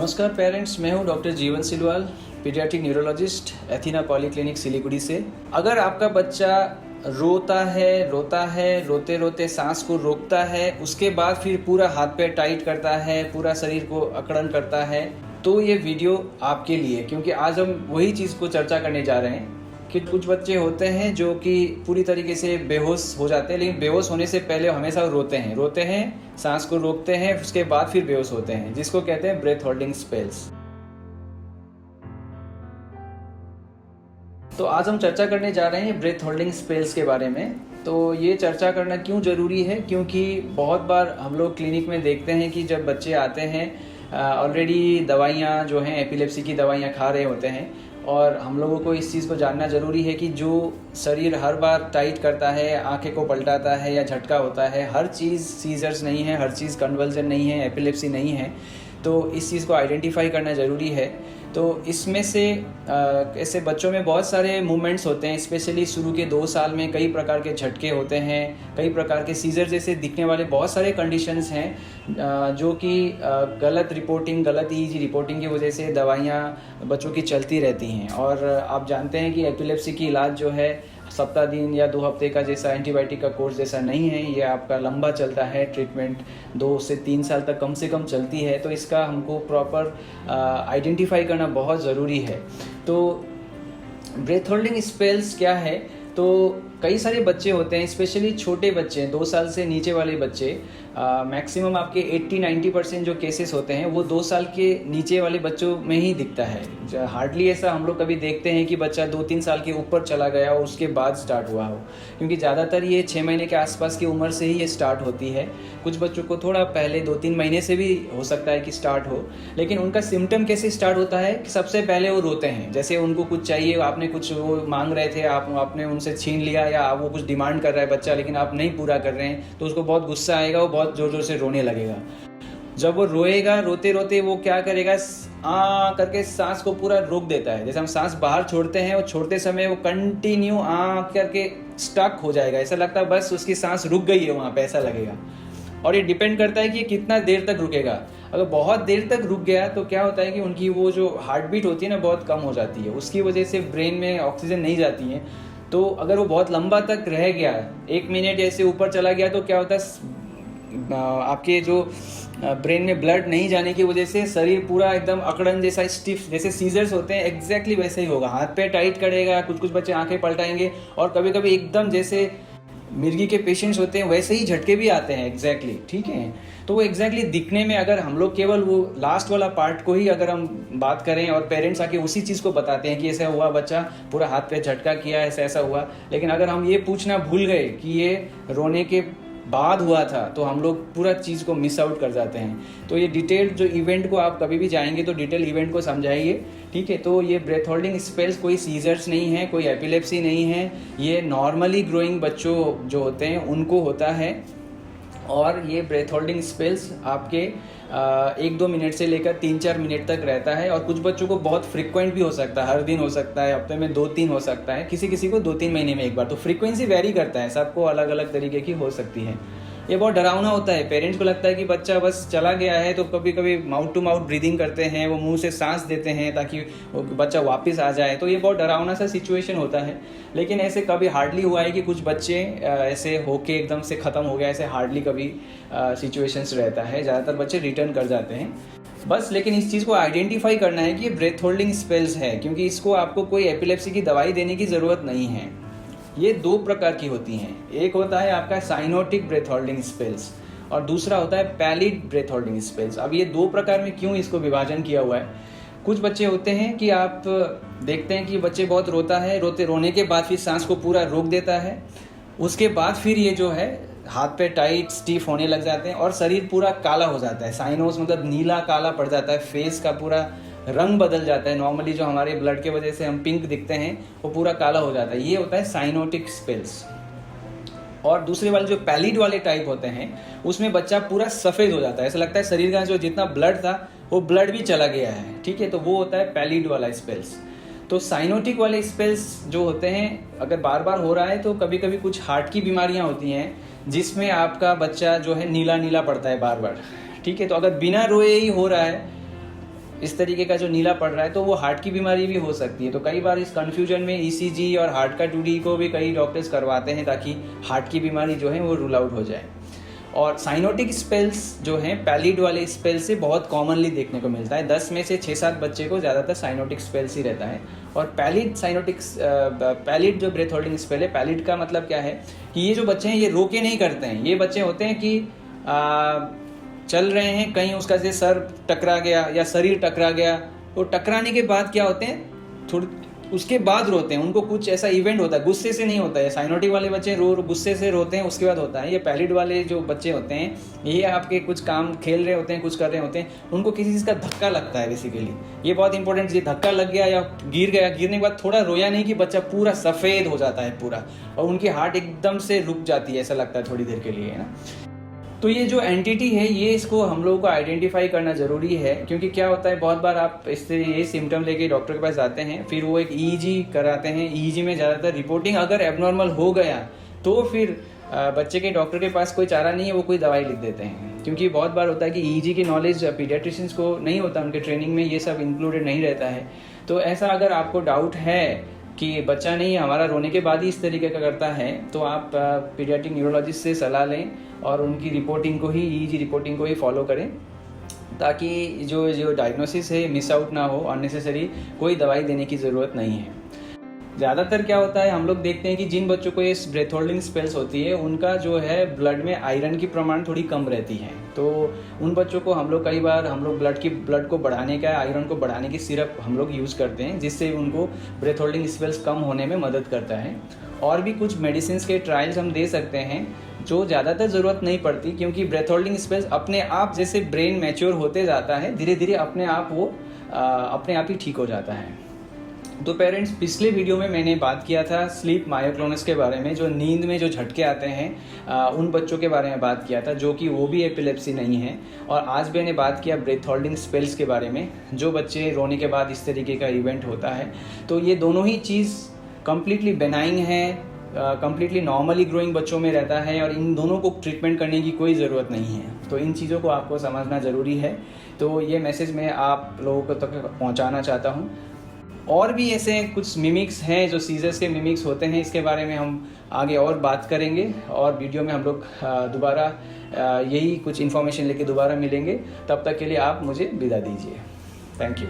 नमस्कार पेरेंट्स, मैं हूं डॉक्टर जीवन Silwal, paediatric neurologist, एथिना polyclinic Siliguri से। अगर आपका बच्चा रोता है, रोते रोते सांस को रोकता है, उसके बाद फिर पूरा हाथ पैर टाइट करता है, पूरा शरीर को अकड़न करता है, तो ये वीडियो आपके लिए, क्योंकि आज हम वही चीज़ को चर्चा करने जा रहे हैं कि कुछ बच्चे होते हैं जो कि पूरी तरीके से बेहोश हो जाते हैं, लेकिन बेहोश होने से पहले हमेशा रोते हैं, सांस को रोकते हैं, उसके बाद फिर बेहोश होते हैं, जिसको कहते हैं ब्रेथ होल्डिंग स्पेल्स। तो आज हम चर्चा करने जा रहे हैं ब्रेथ होल्डिंग स्पेल्स के बारे में। तो ये चर्चा करना क्यों ज़रूरी है, क्योंकि बहुत बार हम लोग क्लिनिक में देखते हैं कि जब बच्चे आते हैं ऑलरेडी दवाइयाँ जो हैं एपिलेप्सी की दवाइयाँ खा रहे होते हैं, और हम लोगों को इस चीज़ को जानना ज़रूरी है कि जो शरीर हर बार टाइट करता है, आंखें को पलटाता है या झटका होता है, हर चीज़ सीजर्स नहीं है, हर चीज़ कन्वल्जन नहीं है, एपिलेप्सी नहीं है। तो इस चीज़ को आइडेंटिफाई करना ज़रूरी है। तो इसमें से ऐसे बच्चों में बहुत सारे मूवमेंट्स होते हैं, स्पेशली शुरू के 2 साल में कई प्रकार के झटके होते हैं, कई प्रकार के सीजर जैसे दिखने वाले बहुत सारे कंडीशंस हैं जो कि गलत रिपोर्टिंग, गलत ईजी रिपोर्टिंग की वजह से दवाइयाँ बच्चों की चलती रहती हैं। और आप जानते हैं कि एपिलेप्सी की इलाज जो है सप्ताह दिन या 2 हफ्ते का जैसा एंटीबायोटिक का कोर्स जैसा नहीं है, ये आपका लंबा चलता है। ट्रीटमेंट 2 से 3 साल तक कम से कम चलती है। तो इसका हमको प्रॉपर आइडेंटिफाई करना बहुत ज़रूरी है। तो ब्रेथ होल्डिंग स्पेल्स क्या है, तो कई सारे बच्चे होते हैं, स्पेशली छोटे बच्चे, 2 साल से नीचे वाले बच्चे, मैक्सिमम आपके 80-90% जो केसेस होते हैं वो 2 साल के नीचे वाले बच्चों में ही दिखता है। हार्डली ऐसा हम लोग कभी देखते हैं कि बच्चा 2-3 साल के ऊपर चला गया और उसके बाद स्टार्ट हुआ हो, क्योंकि ज़्यादातर ये 6 महीने के आसपास की उम्र से ही ये स्टार्ट होती है। कुछ बच्चों को थोड़ा पहले 2-3 महीने से भी हो सकता है कि स्टार्ट हो। लेकिन उनका सिम्टम कैसे स्टार्ट होता है कि सबसे पहले वो रोते हैं, जैसे उनको कुछ चाहिए, आपने कुछ वो मांग रहे थे, आपने उनसे छीन लिया, या वो कुछ डिमांड कर रहा है बच्चा लेकिन आप नहीं पूरा कर रहे हैं, तो उसको बहुत गुस्सा आएगा, वो बहुत जोर जोर से रोने लगेगा। जब वो रोएगा, रोते रोते वो क्या करेगा, करके सांस को पूरा रोक देता है। जैसे हम सांस बाहर छोड़ते हैं, वो छोड़ते समय वो कंटिन्यू करके स्टक हो जाएगा, ऐसा लगता है बस उसकी सांस रुक गई है वहाँ पे, ऐसा लगेगा। और ये डिपेंड करता है कि कितना देर तक रुकेगा। अगर बहुत देर तक रुक गया तो क्या होता है कि उनकी वो जो हार्ट बीट होती है ना, बहुत कम हो जाती है, उसकी वजह से ब्रेन में ऑक्सीजन नहीं जाती है। तो अगर वो बहुत लंबा तक रह गया, 1 मिनट ऐसे ऊपर चला गया, तो क्या होता है, आपके जो ब्रेन में ब्लड नहीं जाने की वजह से शरीर पूरा एकदम अकड़न जैसा, स्टिफ, जैसे सीजर्स होते हैं एग्जैक्टली वैसे ही होगा। हाथ पे टाइट करेगा, कुछ बच्चे आंखें पलटाएंगे, और कभी कभी एकदम जैसे मिर्गी के पेशेंट्स होते हैं वैसे ही झटके भी आते हैं एग्जैक्टली, ठीक है। तो वो एग्जैक्टली दिखने में, अगर हम लोग केवल वो लास्ट वाला पार्ट को ही अगर हम बात करें और पेरेंट्स आके उसी चीज़ को बताते हैं कि ऐसा हुआ, बच्चा पूरा हाथ पे झटका किया, ऐसा हुआ, लेकिन अगर हम ये पूछना भूल गए कि ये रोने के बाद हुआ था, तो हम लोग पूरा चीज़ को मिस आउट कर जाते हैं। तो ये डिटेल जो इवेंट को आप कभी भी जाएंगे तो डिटेल इवेंट को समझाइए, ठीक है। तो ये ब्रेथ होल्डिंग स्पेल्स कोई सीजर्स नहीं है, कोई एपिलेप्सी नहीं है, ये नॉर्मली ग्रोइंग बच्चों जो होते हैं उनको होता है। और ये ब्रेथ होल्डिंग स्पेल्स आपके 1-2 मिनट से लेकर 3-4 मिनट तक रहता है। और कुछ बच्चों को बहुत फ्रिक्वेंट भी हो सकता है, हर दिन हो सकता है, हफ्ते में 2-3 हो सकता है, किसी को 2-3 महीने में एक बार। तो फ्रीक्वेंसी वेरी करता है, सबको अलग अलग तरीके की हो सकती है। ये बहुत डरावना होता है, पेरेंट्स को लगता है कि बच्चा बस चला गया है, तो कभी कभी माउथ टू माउथ ब्रीदिंग करते हैं, वो मुंह से सांस देते हैं ताकि बच्चा वापस आ जाए। तो ये बहुत डरावना सा सिचुएशन होता है। लेकिन ऐसे कभी हार्डली हुआ है कि कुछ बच्चे ऐसे होके एकदम से ख़त्म हो गया, ऐसे हार्डली कभी सिचुएशंस रहता है। ज़्यादातर बच्चे रिटर्न कर जाते हैं बस। लेकिन इस चीज़ को आइडेंटिफाई करना है कि ये ब्रेथ होल्डिंग स्पेल्स है, क्योंकि इसको आपको कोई एपिलेप्सी की दवाई देने की ज़रूरत नहीं है। ये 2 प्रकार की होती हैं, एक होता है आपका साइनोटिक ब्रेथ होल्डिंग स्पेल्स और दूसरा होता है पैलिड ब्रेथ होल्डिंग स्पेल्स। अब ये 2 प्रकार में क्यों इसको विभाजन किया हुआ है, कुछ बच्चे होते हैं कि आप देखते हैं कि बच्चे बहुत रोता है, रोने के बाद फिर सांस को पूरा रोक देता है, उसके बाद फिर ये जो है हाथ पे टाइट स्टिफ होने लग जाते हैं और शरीर पूरा काला हो जाता है। साइनोस मतलब नीला काला पड़ जाता है, फेस का पूरा रंग बदल जाता है। नॉर्मली जो हमारे ब्लड के वजह से हम पिंक दिखते हैं वो पूरा काला हो जाता है, ये होता है साइनोटिक स्पेल्स। और दूसरे वाले जो पैलिड वाले टाइप होते हैं उसमें बच्चा पूरा सफ़ेद हो जाता है, ऐसा लगता है शरीर का जो जितना ब्लड था वो ब्लड भी चला गया है, ठीक है। तो वो होता है पैलिड वाला स्पेल्स। तो साइनोटिक वाले स्पेल्स जो होते हैं, अगर बार बार हो रहा है तो कभी कभी कुछ हार्ट की बीमारियां होती हैं जिसमें आपका बच्चा जो है नीला नीला पड़ता है बार बार, ठीक है। तो अगर बिना रोए ही हो रहा है इस तरीके का जो नीला पड़ रहा है तो वो हार्ट की बीमारी भी हो सकती है। तो कई बार इस कन्फ्यूजन में ईसीजी और हार्ट का 2D को भी कई डॉक्टर्स करवाते हैं ताकि हार्ट की बीमारी जो है वो रूल आउट हो जाए। और साइनोटिक स्पेल्स जो हैं पैलिड वाले स्पेल से बहुत कॉमनली देखने को मिलता है। 10 में से 6-7 बच्चे को ज़्यादातर साइनोटिक स्पेल्स ही रहता है। और पैलिड जो ब्रेथ होल्डिंग स्पेल है, पैलिड का मतलब क्या है कि ये जो बच्चे हैं ये रोके नहीं करते हैं। ये बच्चे होते हैं कि चल रहे हैं, कहीं उसका से सर टकरा गया या शरीर टकरा गया, तो टकराने के बाद क्या होते हैं, थोड़ी उसके बाद रोते हैं। उनको कुछ ऐसा इवेंट होता है, गुस्से से नहीं होता है। साइनोटिक वाले बच्चे गुस्से से रोते हैं, उसके बाद होता है। ये पैलिड वाले जो बच्चे होते हैं, ये आपके कुछ काम खेल रहे होते हैं, कुछ कर रहे होते हैं, उनको किसी चीज़ का धक्का लगता है बेसिकली। ये बहुत इंपॉर्टेंट चीज़, धक्का लग गया या गिर गया, गिरने के बाद थोड़ा रोया नहीं कि बच्चा पूरा सफ़ेद हो जाता है पूरा, और उनकी हार्ट एकदम से रुक जाती है, ऐसा लगता है थोड़ी देर के लिए, है ना। तो ये जो एंटिटी है ये इसको हम लोगों को आइडेंटिफाई करना ज़रूरी है, क्योंकि क्या होता है बहुत बार आप इससे ये सिम्टम लेके डॉक्टर के पास जाते हैं, फिर वो एक ईईजी कराते हैं। ईईजी में ज़्यादातर रिपोर्टिंग अगर एबनॉर्मल हो गया तो फिर बच्चे के डॉक्टर के पास कोई चारा नहीं है, वो कोई दवाई लिख देते हैं। क्योंकि बहुत बार होता है कि ईईजी की नॉलेज पीडियाट्रिशियंस को नहीं होता, उनके ट्रेनिंग में ये सब इंक्लूडेड नहीं रहता है। तो ऐसा अगर आपको डाउट है कि बच्चा नहीं हमारा रोने के बाद ही इस तरीके का करता है, तो आप पीडियाट्रिक न्यूरोलॉजिस्ट से सलाह लें और उनकी रिपोर्टिंग को ही, ईईजी रिपोर्टिंग को ही फॉलो करें, ताकि जो डायग्नोसिस है मिस आउट ना हो, अननेसेसरी कोई दवाई देने की ज़रूरत नहीं है। ज़्यादातर क्या होता है, हम लोग देखते हैं कि जिन बच्चों को ये ब्रेथ होल्डिंग स्पेल्स होती है उनका जो है ब्लड में आयरन की प्रमाण थोड़ी कम रहती है। तो उन बच्चों को हम लोग कई बार ब्लड को बढ़ाने का, आयरन को बढ़ाने की सिरप हम लोग यूज़ करते हैं, जिससे उनको ब्रेथ होल्डिंग स्पेल्स कम होने में मदद करता है। और भी कुछ मेडिसिन के ट्रायल्स हम दे सकते हैं जो ज़्यादातर ज़रूरत नहीं पड़ती, क्योंकि ब्रेथ होल्डिंग स्पेल्स अपने आप, जैसे ब्रेन मैच्योर होते जाता है धीरे धीरे अपने आप ही ठीक हो जाता है। तो पेरेंट्स, पिछले वीडियो में मैंने बात किया था स्लीप मायोक्लोनस के बारे में, जो नींद में जो झटके आते हैं उन बच्चों के बारे में बात किया था, जो कि वो भी एपिलेप्सी नहीं है। और आज मैंने बात किया ब्रेथ होल्डिंग स्पेल्स के बारे में, जो बच्चे रोने के बाद इस तरीके का इवेंट होता है। तो ये दोनों ही चीज़ कम्प्लीटली बेनाइन है, कम्प्लीटली नॉर्मली ग्रोइंग बच्चों में रहता है, और इन दोनों को ट्रीटमेंट करने की कोई ज़रूरत नहीं है। तो इन चीज़ों को आपको समझना ज़रूरी है। तो ये मैसेज मैं आप लोगों को तक पहुँचाना चाहता हूँ। और भी ऐसे कुछ मिमिक्स हैं जो सीजर्स के मिमिक्स होते हैं, इसके बारे में हम आगे और बात करेंगे, और वीडियो में हम लोग दोबारा यही कुछ इन्फॉर्मेशन लेके दोबारा मिलेंगे। तब तक के लिए आप मुझे विदा दीजिए। Thank you.